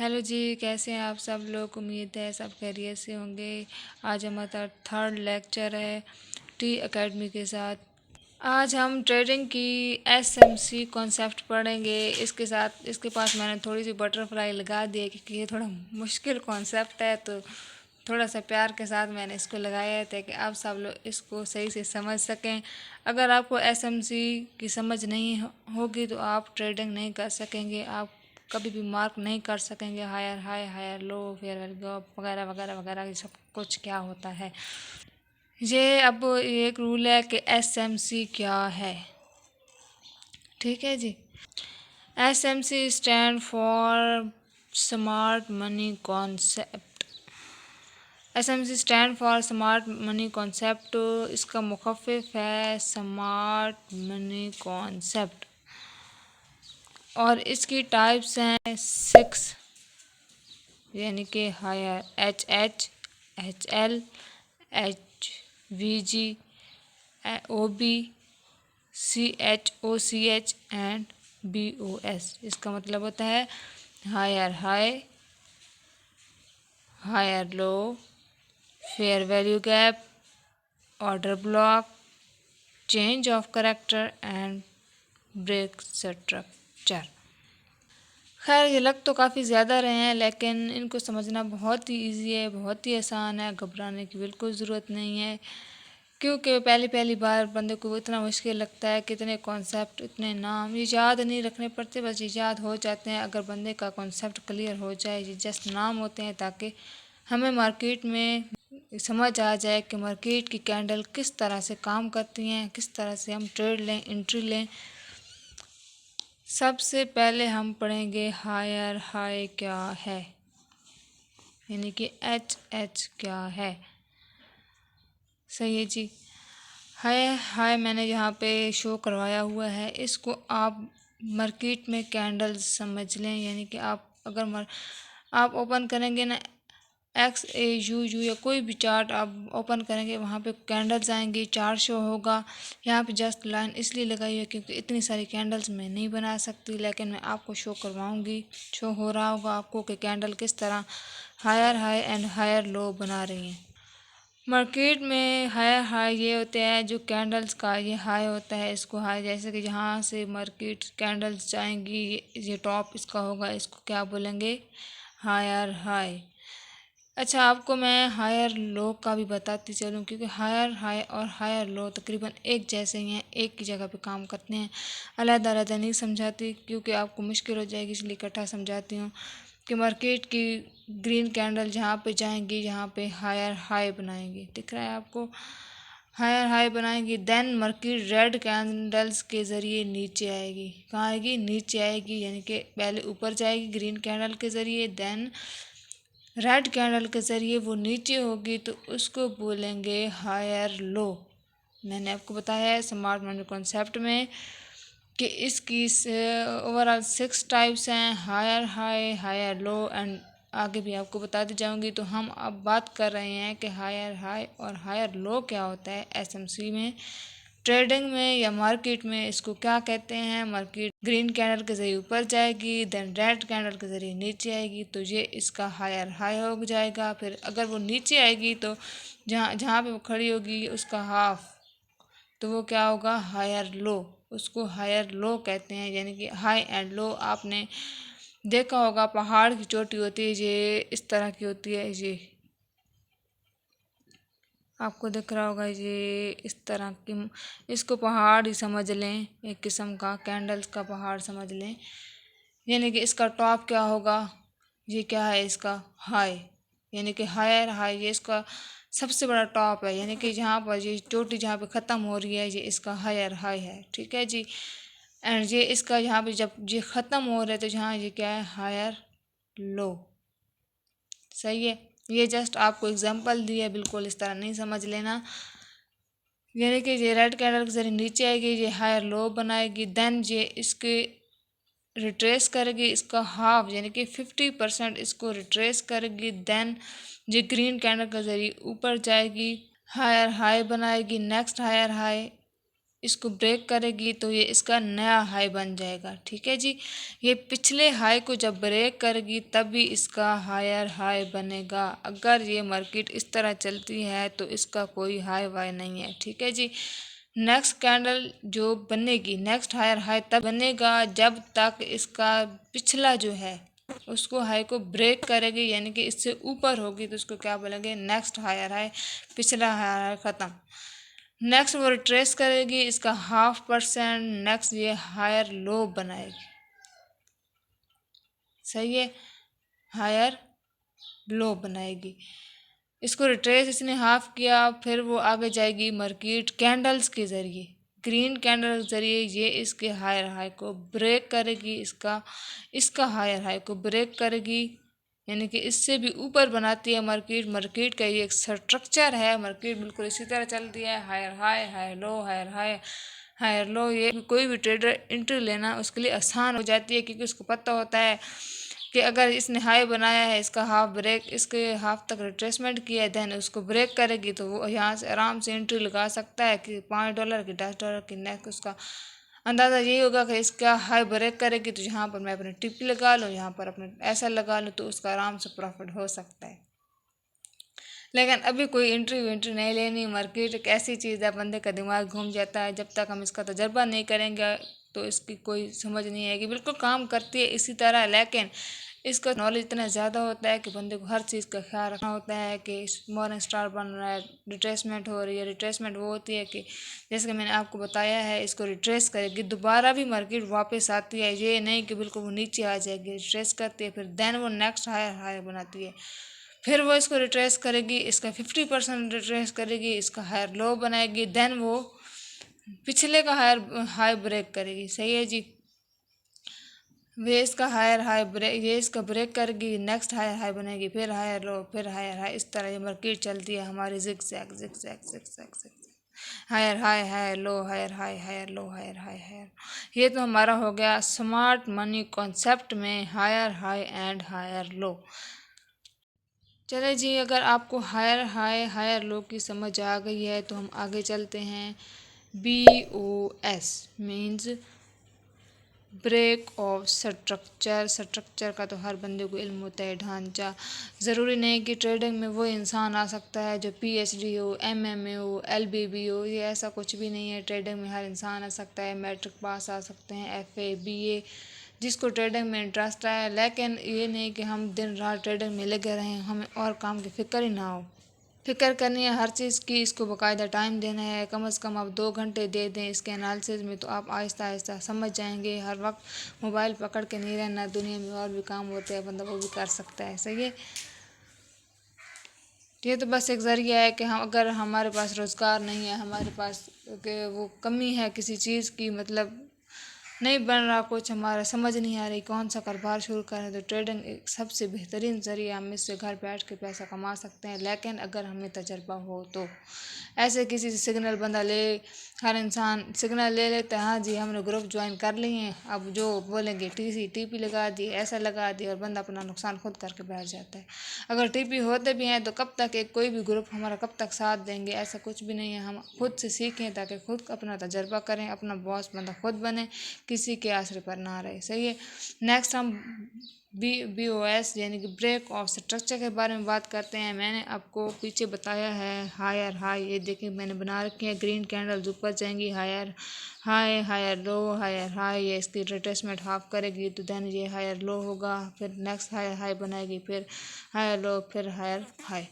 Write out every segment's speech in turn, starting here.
Hello जी, कैसे हैं आप सब लोग। उम्मीद है सब खैरियत से होंगे। आज हमारा थर्ड लेक्चर है टी एकेडमी के साथ। आज हम ट्रेडिंग की एसएमसी कॉन्सेप्ट पढ़ेंगे। इसके साथ इसके पास मैंने थोड़ी सी बटरफ्लाई लगा दी है क्योंकि ये थोड़ा मुश्किल कॉन्सेप्ट है, तो थोड़ा सा प्यार के साथ मैंने इसको लगाया है ताकि आप सब लोग इसको सही से समझ सकें। अगर आपको एसएमसी की समझ नहीं होगी तो आप ट्रेडिंग नहीं कर सकेंगे, आप कभी भी मार्क नहीं कर सकेंगे। Higher high, higher low, fair value gap वगैरह वगैरह वगैरह, ये सब कुछ क्या होता है। ये अब एक रूल है कि एसएमसी क्या है। ठीक है जी। SMC stand for smart money concept. SMC stand for smart money concept. इसका मुखफ़िफ़ है स्मार्ट मनी कॉन्सेप्ट और इसकी टाइप्स हैं 6, यानी कि higher HH, HL, HVG, OB, CHOCH and BOS। इसका मतलब होता है higher high, higher low, fair value gap, order block, change of character and break structure. खैर ये लग तो काफ़ी ज़्यादा रहे हैं, लेकिन इनको समझना बहुत ही इजी है, बहुत ही आसान है। घबराने की बिल्कुल ज़रूरत नहीं है, क्योंकि पहली पहली बार बंदे को इतना मुश्किल लगता है कि इतने कॉन्सेप्ट, इतने नाम ये याद नहीं रखने पड़ते, बस ये याद हो जाते हैं अगर बंदे का कॉन्सेप्ट क्लियर हो जाए। ये जस्ट नाम होते हैं ताकि हमें मार्केट में समझ आ जाए कि मार्केट की कैंडल किस तरह से काम करती हैं, किस तरह से हम ट्रेड लें, एंट्री लें। सबसे पहले हम पढ़ेंगे हायर हाई क्या है, यानी कि HH क्या है। सही है जी। हाय हाय मैंने यहाँ पे शो करवाया हुआ है, इसको आप मार्केट में कैंडल्स समझ लें। यानी कि आप अगर आप ओपन करेंगे ना XAUU या कोई भी चार्ट आप ओपन करेंगे, वहाँ पे कैंडल्स आएंगी, चार्ट शो होगा। यहाँ पे जस्ट लाइन इसलिए लगाई है क्योंकि इतनी सारी कैंडल्स मैं नहीं बना सकती, लेकिन मैं आपको शो करवाऊँगी। शो हो रहा होगा आपको कि कैंडल किस तरह higher high and higher low बना रही हैं। मार्केट में हायर हाई ये होते हैं, जो कैंडल्स का ये हाई होता है, इसको हाई, जैसे कि जहाँ से मार्केट कैंडल्स जाएंगी ये टॉप इसका होगा, इसको क्या बोलेंगे, हायर हाई। अच्छा, आपको मैं हायर लो का भी बताती चलूँ, क्योंकि हायर हाई और हायर लो तकरीबन एक जैसे ही हैं, एक ही जगह पे काम करते हैं। अलग अलग नहीं समझाती क्योंकि आपको मुश्किल हो जाएगी, इसलिए इकट्ठा समझाती हूँ कि मार्केट की ग्रीन कैंडल जहाँ पे जाएंगी, यहाँ पे हायर हाई बनाएंगी, दिख रहा है आपको, हायर हाई बनाएंगी। देन मार्केट रेड कैंडल्स के ज़रिए नीचे आएगी। कहाँ आएगी? नीचे आएगी, यानी कि पहले ऊपर जाएगी ग्रीन कैंडल के ज़रिए, देन रेड कैंडल के ज़रिए वो नीचे होगी, तो उसको बोलेंगे हायर लो। मैंने आपको बताया है स्मार्ट मनी कॉन्सेप्ट में कि इसकी ओवरऑल 6 टाइप्स हैं, higher high, higher low and आगे भी आपको बताती जाऊंगी। तो हम अब बात कर रहे हैं कि हायर हाई और हायर लो क्या होता है एसएमसी में, ट्रेडिंग में या मार्केट में इसको क्या कहते हैं। मार्केट ग्रीन कैंडल के ज़रिए ऊपर जाएगी, देन रेड कैंडल के ज़रिए नीचे आएगी, तो ये इसका हायर हाई हो जाएगा। फिर अगर वो नीचे आएगी तो जहाँ जहाँ पे वो खड़ी होगी उसका हाफ, तो वो क्या होगा, हायर लो, उसको हायर लो कहते हैं। यानी कि हाई एंड लो आपने देखा होगा, पहाड़ की चोटी होती है ये इस तरह की होती है, ये आपको दिख रहा होगा, ये इस तरह की, इसको पहाड़ ही समझ लें, एक किस्म का कैंडल्स का पहाड़ समझ लें। यानी कि इसका टॉप क्या होगा, ये क्या है, इसका हाई, यानी कि हायर हाई, ये इसका सबसे बड़ा टॉप है। यानी कि जहाँ पर ये चोटी जहाँ पे ख़त्म हो रही है, ये इसका हायर हाई है। ठीक है जी। एंड ये इसका यहाँ पे जब ये ख़त्म हो रहा है तो जहाँ ये क्या है, हायर लो। सही है। ये जस्ट आपको एग्जांपल दी है, बिल्कुल इस तरह नहीं समझ लेना। यानी कि ये रेड कैंडल के जरिए नीचे आएगी, ये हायर लो बनाएगी, देन ये इसके रिट्रेस करेगी, इसका हाफ यानी कि 50% इसको रिट्रेस करेगी, देन ये ग्रीन कैंडल के जरिए ऊपर जाएगी, हायर हाई बनाएगी, नेक्स्ट हायर हाई, इसको ब्रेक करेगी तो ये इसका नया हाई बन जाएगा। ठीक है जी, ये पिछले हाई को जब ब्रेक करेगी तभी इसका हायर हाई बनेगा। अगर ये मार्केट इस तरह चलती है तो इसका कोई हाई वाई नहीं है। ठीक है जी, नेक्स्ट कैंडल जो बनेगी, नेक्स्ट हायर हाई तब बनेगा जब तक इसका पिछला जो है उसको हाई को ब्रेक करेगी, यानी कि इससे ऊपर होगी तो उसको क्या बोलेंगे, नेक्स्ट हायर हाई, पिछला हायर हाई ख़त्म। नेक्स्ट वो रिट्रेस करेगी इसका 0.5%, नेक्स्ट ये हायर लो बनाएगी। सही है, हायर लो बनाएगी। इसको रिट्रेस इसने हाफ किया, फिर वो आगे जाएगी मार्केट कैंडल्स के ज़रिए, ग्रीन कैंडल के ज़रिए ये इसके हायर हाई को ब्रेक करेगी, इसका हायर हाई को ब्रेक करेगी, यानी कि इससे भी ऊपर बनाती है मार्केट। मार्केट का ये एक स्ट्रक्चर है, मार्केट बिल्कुल इसी तरह चलती है, higher high, higher low, higher high, higher low. ये कोई भी ट्रेडर एंट्री लेना उसके लिए आसान हो जाती है, क्योंकि उसको पता होता है कि अगर इसने हाई बनाया है, इसका हाफ ब्रेक, इसके हाफ तक रिट्रेसमेंट किया है, देन उसको ब्रेक करेगी तो वो यहाँ से आराम से एंट्री लगा सकता है कि $5 की, $10 की। नेक्स्ट उसका अंदाज़ा यही होगा कि इसका हाई ब्रेक करेगी तो यहाँ पर मैं अपने टिप लगा लूँ, यहाँ पर अपने ऐसा लगा लूँ, तो उसका आराम से प्रॉफिट हो सकता है। लेकिन अभी कोई एंट्री नहीं लेनी। मार्केट एक ऐसी चीज़ है, बंदे का दिमाग घूम जाता है। जब तक हम इसका तजर्बा नहीं करेंगे तो इसकी कोई समझ नहीं आएगी। बिल्कुल काम करती है इसी तरह, लेकिन इसका नॉलेज इतना ज़्यादा होता है कि बंदे को हर चीज़ का ख्याल रखना होता है कि मॉर्निंग स्टार बन रहा है, रिट्रेसमेंट हो रही है। रिट्रेसमेंट वो होती है कि जैसे कि मैंने आपको बताया है, इसको रिट्रेस करेगी, दोबारा भी मार्केट वापस आती है। ये नहीं कि बिल्कुल वो नीचे आ जाएगी, रिट्रेस करती है, फिर देन वो नेक्स्ट हायर हायर बनाती है, फिर वो इसको रिट्रेस करेगी, इसका 50% रिट्रेस करेगी, इसका हायर लो बनाएगी, देन वो पिछले का हायर हाई ब्रेक करेगी। सही है जी, वे इसका हायर हाई ब्रेक, ये इसका ब्रेक करेगी, नेक्स्ट हायर हाई बनेगी, फिर हायर लो, फिर हायर हाई। इस तरह ये मार्केट चलती है हमारी, zig zag zig zag zig zag zig zag, higher high, higher low, higher high, higher low, higher high, higher. ये तो हमारा हो गया स्मार्ट मनी कॉन्सेप्ट में higher high and higher low. चले जी, अगर आपको हायर हाई हायर लो की समझ आ गई है तो हम आगे चलते हैं। BOS means break of structure. Structure का तो हर बंदे को इल्म होता है, ढांचा। ज़रूरी नहीं कि ट्रेडिंग में वो इंसान आ सकता है जो PhD हो, MMA हो, LBB हो, ये ऐसा कुछ भी नहीं है। ट्रेडिंग में हर इंसान आ सकता है, मैट्रिक पास आ सकते हैं, FA BA, जिसको ट्रेडिंग में इंटरेस्ट है। लेकिन ये नहीं कि हम दिन रात ट्रेडिंग में लगे रहें, हमें और काम की फ़िक्र ही ना हो। फ़िक्र करनी है हर चीज़ की, इसको बाकायदा टाइम देना है। कम से कम आप 2 घंटे दे दें इसके एनालिसिस में, तो आप आहिस्ता आहिस्ता समझ जाएंगे। हर वक्त मोबाइल पकड़ के नहीं रहना, दुनिया में और भी काम होते हैं, बंदा वो भी कर सकता है। सही है, ये तो बस एक ज़रिया है कि हम, अगर हमारे पास रोज़गार नहीं है, हमारे पास के वो कमी है किसी चीज़ की, मतलब नहीं बन रहा कुछ, हमारा समझ नहीं आ रही कौन सा कारोबार शुरू करें, तो ट्रेडिंग एक सबसे बेहतरीन ज़रिया, हम इससे घर बैठ के पैसा कमा सकते हैं। लेकिन अगर हमें तजर्बा हो तो ऐसे किसी से सिग्नल बंदा ले, हर इंसान सिग्नल ले लेता है, हाँ जी हमने ग्रुप ज्वाइन कर लिए हैं, अब जो बोलेंगे TP लगा दी, ऐसा लगा दी, और बंदा अपना नुकसान खुद करके बैठ जाता है। अगर TP होते भी हैं तो कब तक एक कोई भी ग्रुप हमारा कब तक साथ देंगे, ऐसा कुछ भी नहीं है। हम खुद से सीखें ताकि खुद अपना तजर्बा करें, अपना बॉस बंदा खुद बने, किसी के आसरे पर ना रहे। सही है, नेक्स्ट हम BOS यानी कि ब्रेक ऑफ स्ट्रक्चर के बारे में बात करते हैं। मैंने आपको पीछे बताया है हायर हाई, ये देखिए मैंने बना रखी है, ग्रीन कैंडल्स ऊपर जाएंगी, higher high, higher low, higher high, ये इसकी रिट्रेसमेंट हाफ करेगी तो देन ये हायर लो होगा, फिर नेक्स्ट हायर हाई बनाएगी, फिर हायर लो, फिर हायर हाई।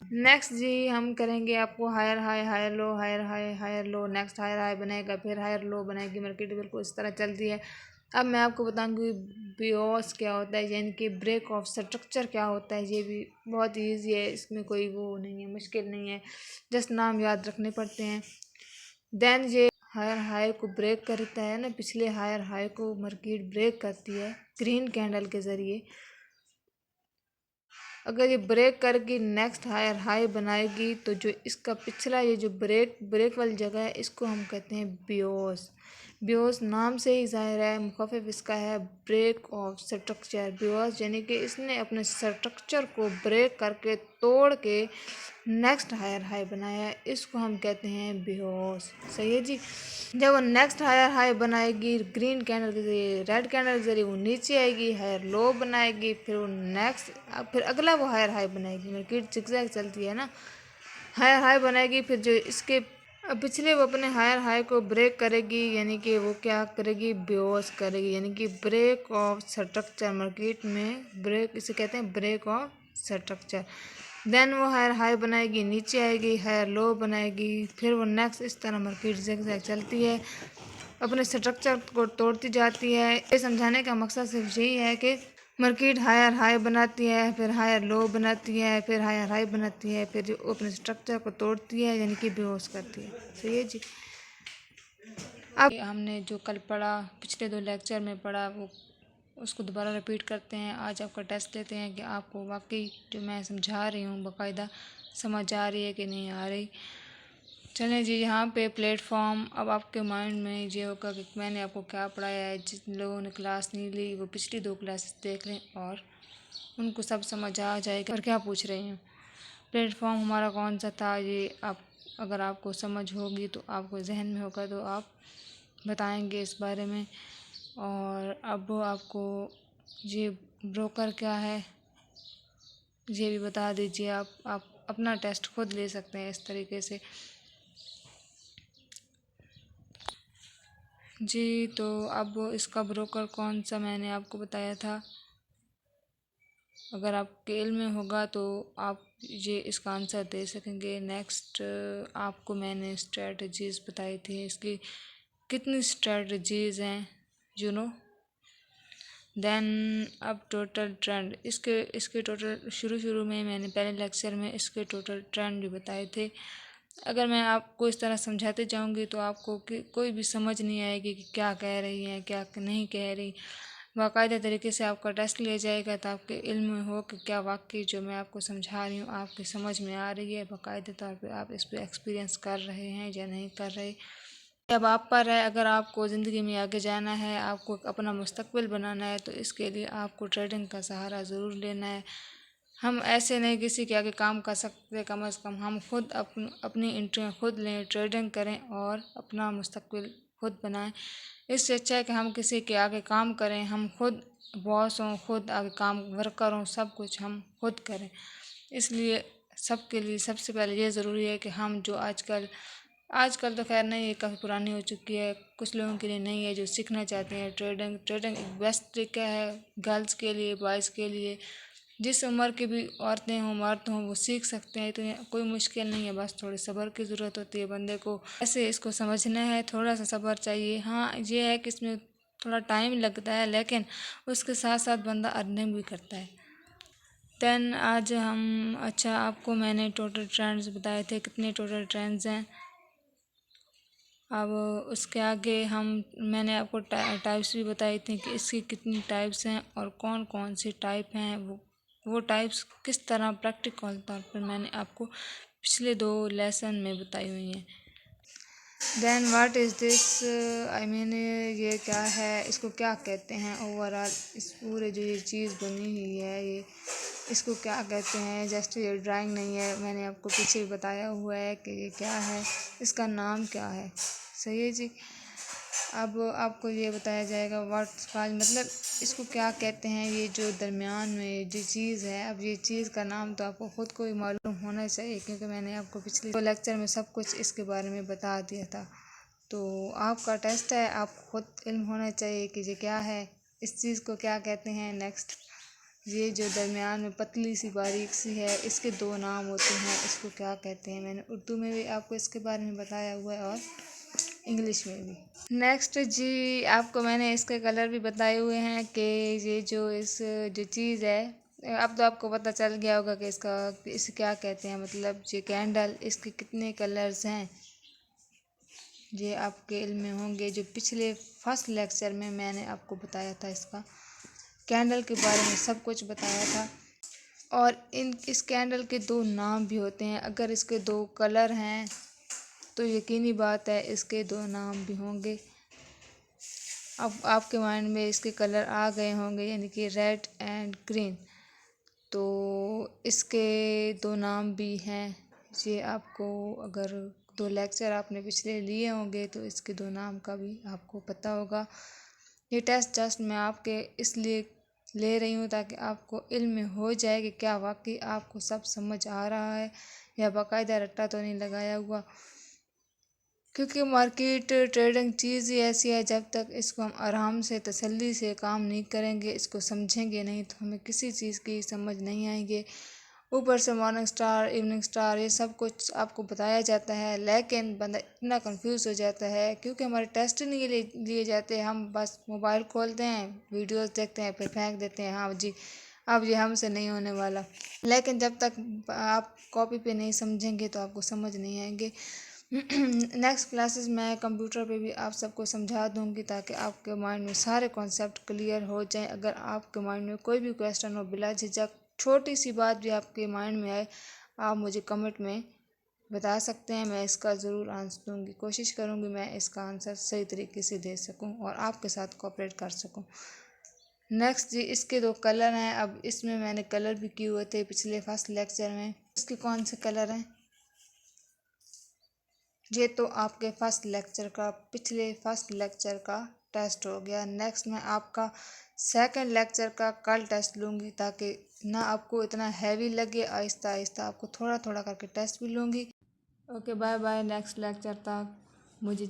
नेक्स्ट जी हम करेंगे आपको higher high, higher low, higher high, higher low, next higher high बनेगा, फिर हायर लो बनेगी। मार्केट बिल्कुल इस तरह चलती है। अब मैं आपको बताऊंगी BOS क्या होता है, यानी कि ब्रेक ऑफ स्ट्रक्चर क्या होता है। ये भी बहुत ईजी है, इसमें कोई वो नहीं है, मुश्किल नहीं है, जस्ट नाम याद रखने पड़ते हैं। देन ये हायर हाई को ब्रेक करता है ना, पिछले हायर हाई को मार्केट ब्रेक करती है ग्रीन कैंडल के ज़रिए। अगर ये ब्रेक करके नेक्स्ट हायर हाई बनाएगी तो जो इसका पिछला ये जो ब्रेक वाली जगह है, इसको हम कहते हैं BOS। बेहोश नाम से ही ज़ाहिर है, मुख़फ़िफ़ इसका है ब्रेक ऑफ स्ट्रक्चर। बेहोश यानी कि इसने अपने स्ट्रक्चर को ब्रेक करके तोड़ के नेक्स्ट हायर हाई बनाया है, इसको हम कहते हैं बेहोश। सही है जी। जब वो नेक्स्ट हायर हाई बनाएगी ग्रीन कैंडल के जरिए, रेड कैंडल के जरिए वो नीचे आएगी, हायर लो बनाएगी, फिर वो नेक्स्ट फिर अगला वो हायर हाई बनाएगी। मार्केट जिगजैग चलती है ना, हायर हाई बनाएगी, फिर जो इसके पिछले वो अपने हायर हाई को ब्रेक करेगी, यानी कि वो क्या करेगी, बेहोश करेगी, यानी कि ब्रेक ऑफ स्ट्रक्चर। मार्केट में ब्रेक इसे कहते हैं ब्रेक ऑफ स्ट्रक्चर। देन वो हायर हाई बनाएगी, नीचे आएगी, हायर लो बनाएगी, फिर वो नेक्स्ट इस तरह मार्केट ज़िगज़ैग चलती है, अपने स्ट्रक्चर को तोड़ती जाती है। ये समझाने का मकसद सिर्फ यही है कि मार्केट हायर हाई बनाती है, फिर हायर लो बनाती है, फिर हायर हाई बनाती है, फिर वो अपने स्ट्रक्चर को तोड़ती है, यानी कि बेहोश करती है। सही है जी। अब हमने जो कल पढ़ा, पिछले 2 लेक्चर में पढ़ा, वो उसको दोबारा रिपीट करते हैं। आज आपका टेस्ट लेते हैं कि आपको वाकई जो मैं समझा रही हूँ बाकायदा समझ आ रही है कि नहीं आ रही। चलें जी, यहाँ पे प्लेटफॉर्म। अब आपके माइंड में ये होगा कि मैंने आपको क्या पढ़ाया है। जिन लोगों ने क्लास नहीं ली वो पिछली 2 क्लासेस देख लें और उनको सब समझ आ जाएगा और क्या पूछ रही हूँ। प्लेटफॉर्म हमारा कौन सा था, ये आप अगर आपको समझ होगी तो आपको जहन में होगा तो आप बताएंगे इस बारे में। और अब आपको ये ब्रोकर क्या है ये भी बता दीजिए। आप अपना टेस्ट खुद ले सकते हैं इस तरीके से जी। तो अब इसका ब्रोकर कौन सा मैंने आपको बताया था, अगर आपके इल्म में होगा तो आप ये इसका आंसर दे सकेंगे। नेक्स्ट आपको मैंने स्ट्रेटजीज़ बताई थी, इसकी कितनी स्ट्रेटजीज़ हैं यू नो। देन अब टोटल ट्रेंड, इसके टोटल शुरू में मैंने पहले लेक्चर में इसके टोटल ट्रेंड भी बताए थे। अगर मैं आपको इस तरह समझाते जाऊंगी तो आपको कोई भी समझ नहीं आएगी कि क्या कह रही हैं क्या नहीं कह रही। बाकायदा तरीके से आपका टेस्ट लिया जाएगा तो आपके इल्म में हो कि क्या वाकई जो मैं आपको समझा रही हूँ आपकी समझ में आ रही है, बाकायदा तौर पे आप इस पर एक्सपीरियंस कर रहे हैं या नहीं कर रहे। अब आप पर है, अगर आपको ज़िंदगी में आगे जाना है, आपको अपना मुस्तकबिल बनाना है तो इसके लिए आपको ट्रेडिंग का सहारा ज़रूर लेना है। हम ऐसे नहीं किसी के आगे काम कर सकते, कम अज़ कम हम खुद अपनी एंट्रियाँ खुद लें, ट्रेडिंग करें और अपना मुस्तकबिल खुद बनाएं। इससे अच्छा है कि हम किसी के आगे काम करें, हम खुद बॉस हों, खुद आगे काम वर्कर हों, सब कुछ हम खुद करें। इसलिए सबके लिए सबसे पहले ये ज़रूरी है कि हम जो आजकल तो खैर नहीं है, काफ़ी पुरानी हो चुकी है, कुछ लोगों के लिए नहीं है जो सीखना चाहते हैं ट्रेडिंग एक बेस्ट तरीका है गर्ल्स के लिए, बॉयज़ के लिए। जिस उम्र की भी औरतें हों मर्द हों वो सीख सकते हैं, तो कोई मुश्किल नहीं है, बस थोड़ी सब्र की ज़रूरत होती है बंदे को। ऐसे इसको समझना है, थोड़ा सा सब्र चाहिए। हाँ ये है कि इसमें थोड़ा टाइम लगता है लेकिन उसके साथ साथ बंदा अर्निंग भी करता है। देन आज हम आपको मैंने टोटल ट्रेंड्स बताए थे, कितने टोटल ट्रेंड्स हैं। अब उसके आगे मैंने आपको टाइप्स भी बताई थी कि इसकी कितनी टाइप्स हैं और कौन कौन सी टाइप हैं, वो टाइप्स किस तरह प्रैक्टिकल तौर पर मैंने आपको पिछले 2 लेसन में बताई हुई हैं। Then what is this, I mean ये क्या है, इसको क्या कहते हैं। ओवरऑल इस पूरे जो ये चीज़ बनी हुई है ये इसको क्या कहते हैं। जस्ट ये ड्राइंग नहीं है, मैंने आपको पीछे भी बताया हुआ है कि ये क्या है, इसका नाम क्या है। सही है जी। अब आपको ये बताया जाएगा व्हाट कॉज, मतलब इसको क्या कहते हैं। ये जो दरमियान में जो चीज़ है, अब ये चीज़ का नाम तो आपको ख़ुद को ही मालूम होना चाहिए क्योंकि मैंने आपको पिछले लेक्चर में सब कुछ इसके बारे में बता दिया था। तो आपका टेस्ट है, आपको खुद इल्म होना चाहिए कि ये क्या है, इस चीज़ को क्या कहते हैं। नेक्स्ट ये जो दरमियान में पतली सी बारीक सी है, इसके 2 नाम होते हैं, इसको क्या कहते हैं। मैंने उर्दू में भी आपको इसके बारे में बताया हुआ है और इंग्लिश में भी। नेक्स्ट जी आपको मैंने इसके कलर भी बताए हुए हैं कि ये जो चीज़ है, अब तो आपको पता चल गया होगा कि इसे क्या कहते हैं। मतलब ये कैंडल, इसके कितने कलर्स हैं ये आपके इल्म में होंगे। जो पिछले फर्स्ट लेक्चर में मैंने आपको बताया था, इसका कैंडल के बारे में सब कुछ बताया था। और इस कैंडल के 2 नाम भी होते हैं। अगर इसके 2 कलर हैं तो यकीनी बात है इसके 2 नाम भी होंगे। अब आपके माइंड में इसके कलर आ गए होंगे, यानी कि रेड एंड ग्रीन। तो इसके दो नाम भी हैं। ये आपको अगर 2 लेक्चर आपने पिछले लिए होंगे तो इसके 2 नाम का भी आपको पता होगा। ये टेस्ट जस्ट मैं आपके इसलिए ले रही हूँ ताकि आपको इल्म हो जाए कि क्या वाकई आपको सब समझ आ रहा है या बाकायदा रट्टा तो नहीं लगाया हुआ। क्योंकि मार्केट ट्रेडिंग चीज़ ही ऐसी है, जब तक इसको हम आराम से तसल्ली से काम नहीं करेंगे, इसको समझेंगे नहीं, तो हमें किसी चीज़ की समझ नहीं आएंगे। ऊपर से मॉर्निंग स्टार, इवनिंग स्टार, ये सब कुछ आपको बताया जाता है, लेकिन बंदा इतना कंफ्यूज हो जाता है क्योंकि हमारे टेस्ट नहीं लिए जाते। हम बस मोबाइल खोलते हैं, वीडियोस देखते हैं, फिर फेंक देते हैं, हाँ जी अब ये हमसे नहीं होने वाला। लेकिन जब तक आप कॉपी पे नहीं समझेंगे तो आपको समझ नहीं आएंगे। नेक्स्ट क्लासेस मैं कंप्यूटर पे भी आप सबको समझा दूंगी ताकि आपके माइंड में सारे कॉन्सेप्ट क्लियर हो जाएं। अगर आपके माइंड में कोई भी क्वेश्चन हो, बिला झिझक छोटी सी बात भी आपके माइंड में आए, आप मुझे कमेंट में बता सकते हैं। मैं इसका ज़रूर आंसर दूंगी, कोशिश करूंगी मैं इसका आंसर सही तरीके से दे सकूं और आपके साथ कोऑपरेट कर सकूं। नेक्स्ट जी, इसके 2 कलर हैं। अब इसमें मैंने कलर भी किए हुए थे पिछले फर्स्ट लेक्चर में। इसके कौन से कलर हैं? ये तो आपके पिछले फर्स्ट लेक्चर का टेस्ट हो गया। नेक्स्ट मैं आपका सेकंड लेक्चर का कल टेस्ट लूँगी ताकि ना आपको इतना हैवी लगे, आहिस्ता आहिस्ता आपको थोड़ा थोड़ा करके टेस्ट भी लूँगी। Okay, bye bye. Next lecture तक मुझे